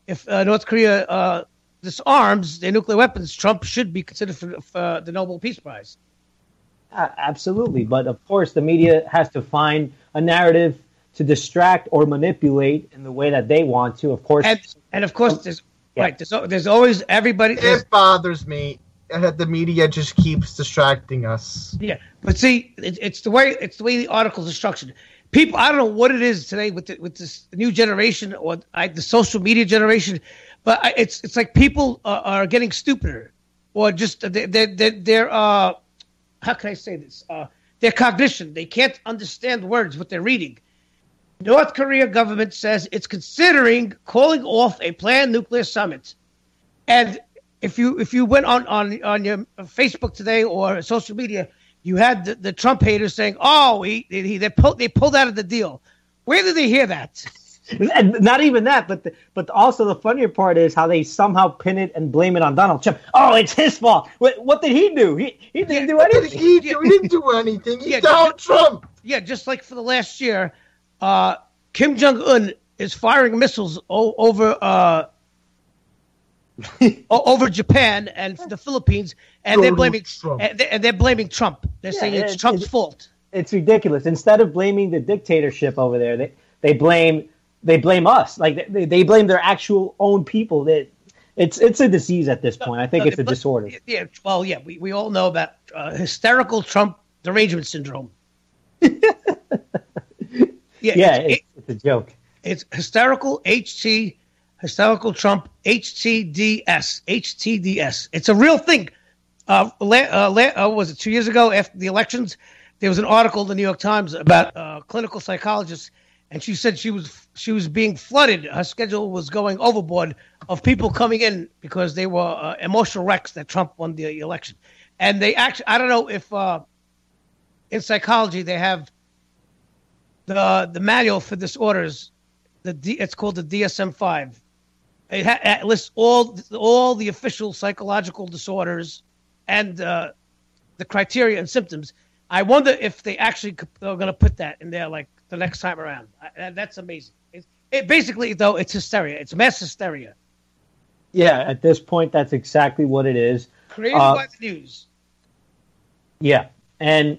if North Korea disarms their nuclear weapons, Trump should be considered for the Nobel Peace Prize. Absolutely, but of course the media has to find a narrative to distract or manipulate in the way that they want to. Of course, and of course, there's always everybody. It bothers me that the media just keeps distracting us. Yeah, but see, it's the way the articles are structured. People, I don't know what it is today with this new generation or the social media generation, but it's like people are getting stupider, or just they're how can I say this? Their cognition. They can't understand words, what they're reading. North Korea government says it's considering calling off a planned nuclear summit. And if you went on your Facebook today or social media, you had the Trump haters saying, "Oh, they pulled out of the deal." Where did they hear that? And not even that, but also the funnier part is how they somehow pin it and blame it on Donald Trump. Oh, it's his fault. What did he do? He didn't do anything. He didn't do anything. He's Donald Trump. Yeah, just like for the last year, Kim Jong-un is firing missiles over over Japan and the Philippines, and they're blaming Trump. And they're blaming Trump. They're saying it's Trump's fault. It's ridiculous. Instead of blaming the dictatorship over there, they blame us. Like they blame their actual own people. It's a disease at this point. I think it's a disorder. Yeah. Well, yeah. We all know about hysterical Trump derangement syndrome. It's a joke. It's hysterical hysterical Trump HTDS. It's a real thing. Was it 2 years ago after the elections? There was an article in the New York Times about clinical psychologists, and she said she was being flooded. Her schedule was going overboard of people coming in because they were emotional wrecks that Trump won the election. And they actually, I don't know if in psychology they have the manual for disorders. It's called the DSM-5. It lists all the official psychological disorders and the criteria and symptoms. I wonder if they actually are going to put that in there like the next time around. That's amazing. It basically, though, it's hysteria. It's mass hysteria. Yeah, at this point, that's exactly what it is. Created by the news. Yeah, and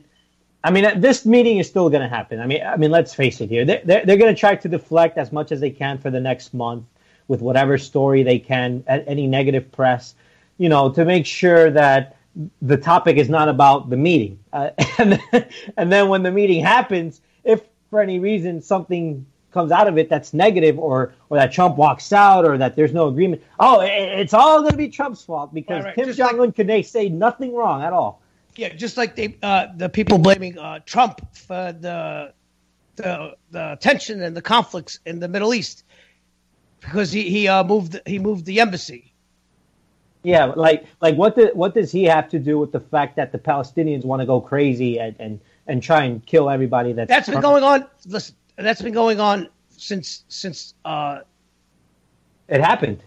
I mean, this meeting is still going to happen. I mean, let's face it here. They're going to try to deflect as much as they can for the next month with whatever story they can, any negative press, to make sure that the topic is not about the meeting. And then when the meeting happens, if for any reason something comes out of it that's negative or that Trump walks out or that there's no agreement, it's all going to be Trump's fault because Kim Jong-un could say nothing wrong at all. Yeah, just like the people blaming Trump for the tension and the conflicts in the Middle East because he moved the embassy. Yeah, like what does he have to do with the fact that the Palestinians want to go crazy and try and kill everybody? That's been going on. Listen, that's been going on since it happened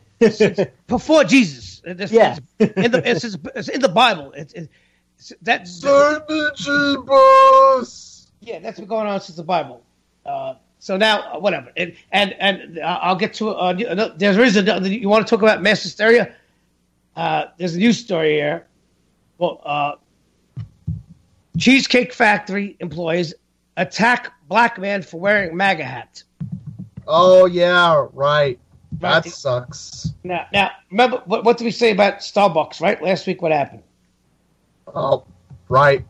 before Jesus. It's in the Bible. That's been going on since the Bible. So now, whatever. And I'll get to there's a reason you want to talk about mass hysteria. There's a news story here. Well, Cheesecake Factory employees attack black man for wearing MAGA hat. Oh yeah, right. That sucks. Now, remember what did we say about Starbucks? Right, last week, what happened? Oh, right.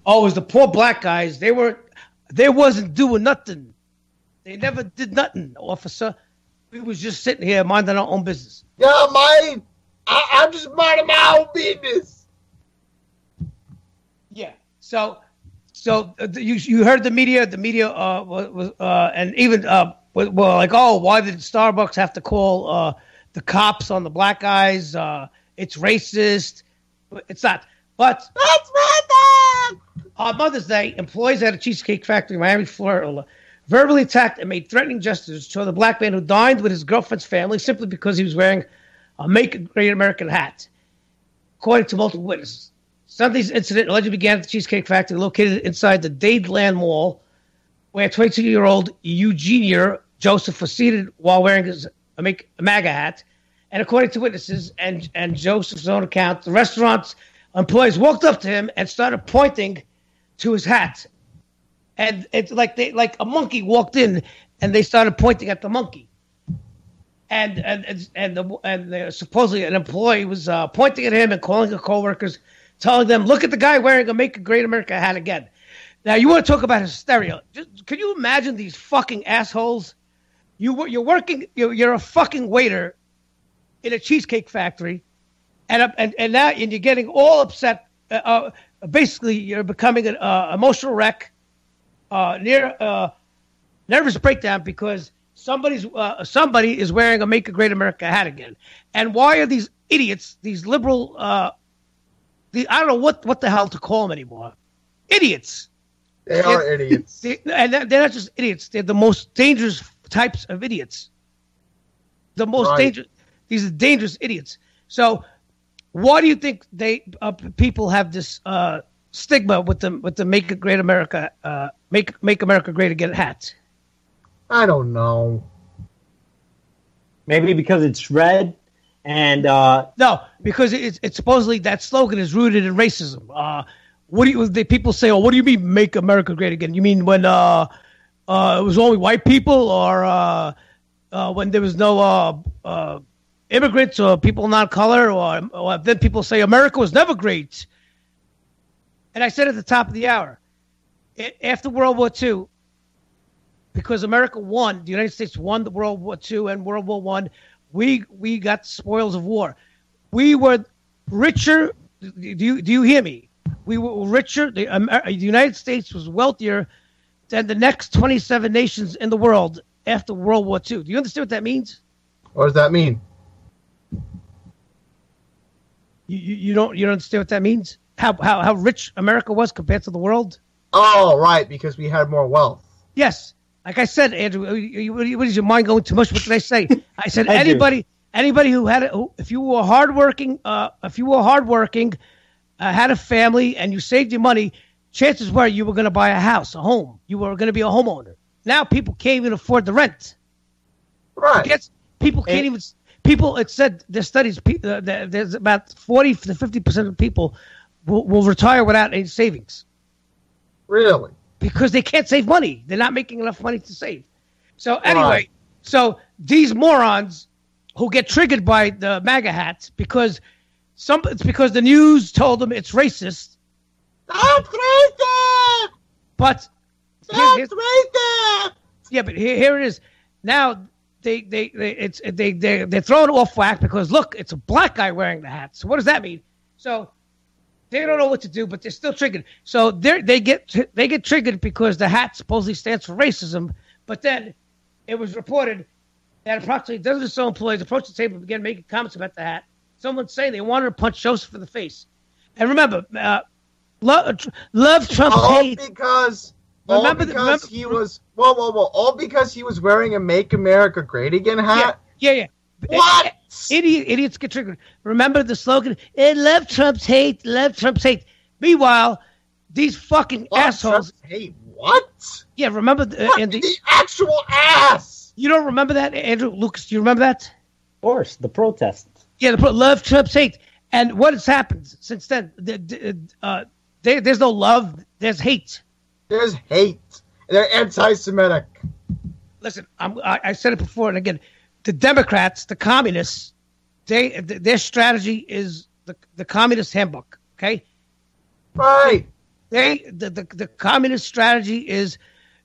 Oh, it was the poor black guys. They wasn't doing nothing. They never did nothing, officer. We was just sitting here minding our own business. Yeah, mine. I'm just minding my own business. Yeah. So you heard the media. The media was and even were like, oh, why did Starbucks have to call the cops on the black guys? It's racist. It's not. But that's random. On Mother's Day, employees at a Cheesecake Factory in Miami, Florida, verbally attacked and made threatening gestures toward the black man who dined with his girlfriend's family simply because he was wearing a Make Great American hat, according to multiple witnesses. Sunday's incident allegedly began at the Cheesecake Factory located inside the Dadeland Mall, where 22-year-old Eugenia Joseph was seated while wearing a MAGA hat. And according to witnesses and Joseph's own account, the restaurant's employees walked up to him and started pointing to his hat. And it's like a monkey walked in and they started pointing at the monkey. And supposedly an employee was pointing at him and calling the coworkers, telling them, "Look at the guy wearing a Make a Great America hat again." Now you want to talk about hysteria? Can you imagine these fucking assholes? You're working. You're a fucking waiter in a cheesecake factory, and you're getting all upset basically you're becoming an emotional wreck, near nervous breakdown because somebody is wearing a "Make a Great America" hat again. And why are these idiots, these liberal, I don't know what the hell to call them anymore, idiots? They are idiots. And they're not just idiots. They're the most dangerous types of idiots. The most dangerous. These are dangerous idiots. So, why do you think people have this stigma with the "Make a Great America" Make America Great Again hat? I don't know. Maybe because it's red, and no, because it's supposedly that slogan is rooted in racism. What do people say? Oh, what do you mean "Make America Great Again"? You mean when it was only white people, or when there was no immigrants or people not color, or then people say America was never great? And I said at the top of the hour, after World War II, because America won, the United States won the World War II and World War I, we got spoils of war. We were richer. Do you hear me? We were richer. The United States was wealthier than the next 27 nations in the world after World War II. Do you understand what that means? What does that mean? You don't understand what that means? How rich America was compared to the world? Oh, right, because we had more wealth. Yes. Like I said, Andrew, what is your mind going too much? What did I say? I said anybody who had if you were hardworking, had a family, and you saved your money, chances were you were going to buy a house, a home. You were going to be a homeowner. Now people can't even afford the rent. Right. People can't even. People, it said there's studies. There's about 40 to 50% of people will retire without any savings. Really? Because they can't save money. They're not making enough money to save. So anyway, so these morons who get triggered by the MAGA hats because it's because the news told them it's racist. That's racist. But that's racist. Yeah, but here it is. Now they're throwing it off whack because look, it's a black guy wearing the hat. So what does that mean? So they don't know what to do, but they're still triggered. So they get triggered because the hat supposedly stands for racism. But then it was reported that approximately dozens or so employees approached the table and began making comments about the hat. Someone saying they wanted to punch Joseph in the face. And remember, love Trump hate. Because he was all because he was wearing a "Make America Great Again" hat. Yeah. What? Idiots get triggered. Remember the slogan, love Trump's hate, love Trump's hate. Meanwhile, these fucking assholes. Trump's hate what? Yeah, remember the actual ass. You don't remember that, Andrew? Lucas, do you remember that? Of course, the protests. Yeah, love Trump's hate. And what has happened since then? There's no love, there's hate. There's hate. They're anti-Semitic. Listen, I said it before and again. The Democrats, the communists, their strategy is the communist handbook. Okay, right. The communist strategy is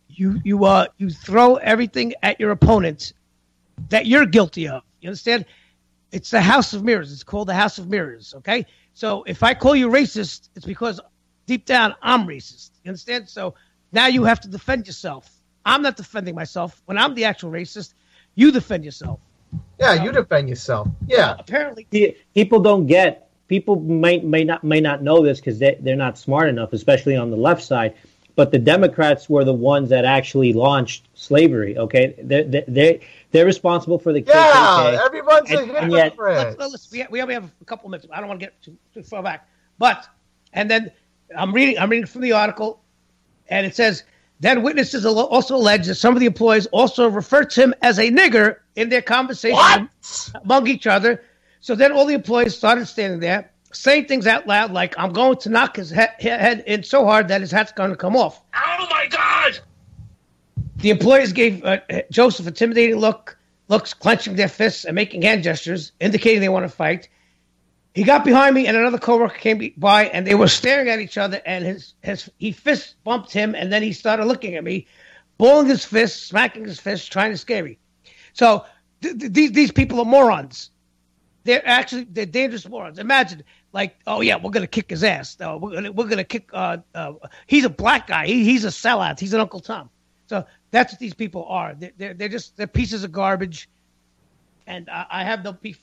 you throw everything at your opponent that you're guilty of. You understand? It's the House of Mirrors. It's called the House of Mirrors. Okay, so if I call you racist, it's because deep down I'm racist. You understand? So now you have to defend yourself. I'm not defending myself. When I'm the actual racist, you defend yourself. Yeah, you defend yourself. Yeah. Apparently, people don't get. People may not know this because they're not smart enough, especially on the left side. But the Democrats were the ones that actually launched slavery. Okay, they're responsible for the KKK. Yeah, everyone's a hypocrite. We only have a couple of minutes. I don't want to get too far back. And then I'm reading from the article, and it says. Then witnesses also allege that some of the employees also referred to him as a nigger in their conversation among each other. So then all the employees started standing there saying things out loud like, I'm going to knock his head in so hard that his hat's going to come off. Oh, my God! The employees gave Joseph intimidating looks, clenching their fists and making hand gestures, indicating they want to fight. He got behind me, and another coworker came by, and they were staring at each other, and he fist bumped him, and then he started looking at me, balling his fists, smacking his fists, trying to scare me. So these people are morons. they're dangerous morons. Imagine, like, oh yeah, we're gonna kick his ass. We're gonna kick. He's a black guy. He's a sellout. He's an Uncle Tom. So that's what these people are. They're pieces of garbage. And I have no beef.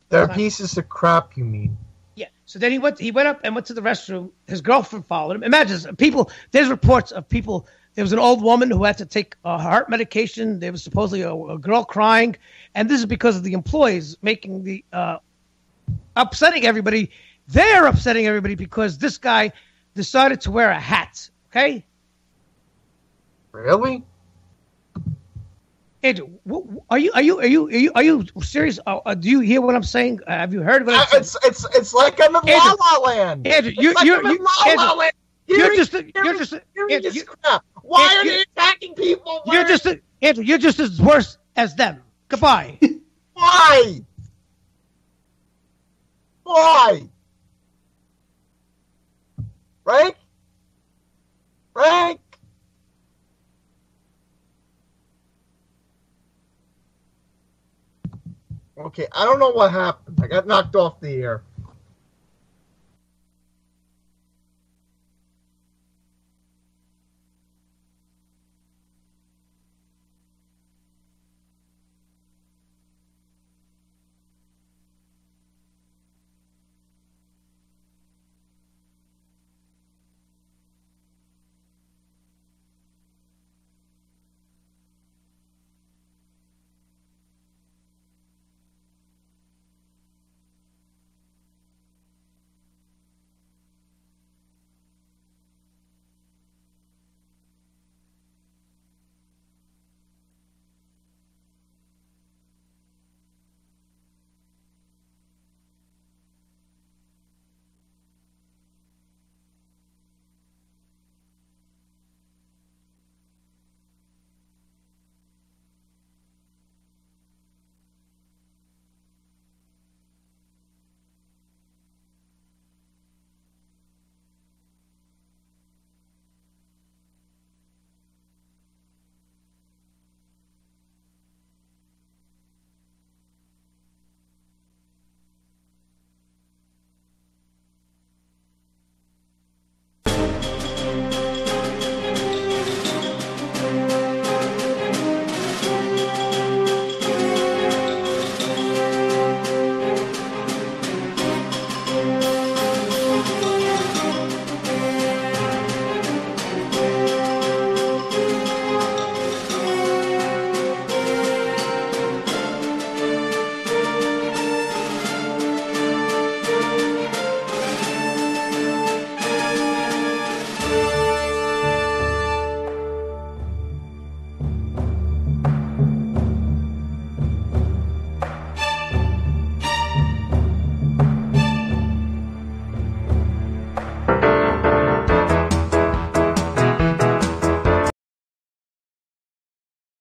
They're pieces of crap. You mean? Yeah. So then he went up and went to the restroom. His girlfriend followed him. Imagine people. There's reports of people. There was an old woman who had to take heart medication. There was supposedly a girl crying, and this is because of the employees making the upsetting everybody. They're upsetting everybody because this guy decided to wear a hat. Okay. Really? Andrew, are you serious? Do you hear what I'm saying? Have you heard what I'm saying? It's like I'm in La La Land. Andrew, you're just crap. Why are they attacking people? You're just as worse as them. Goodbye. Why? Frank? Okay, I don't know what happened. I got knocked off the air.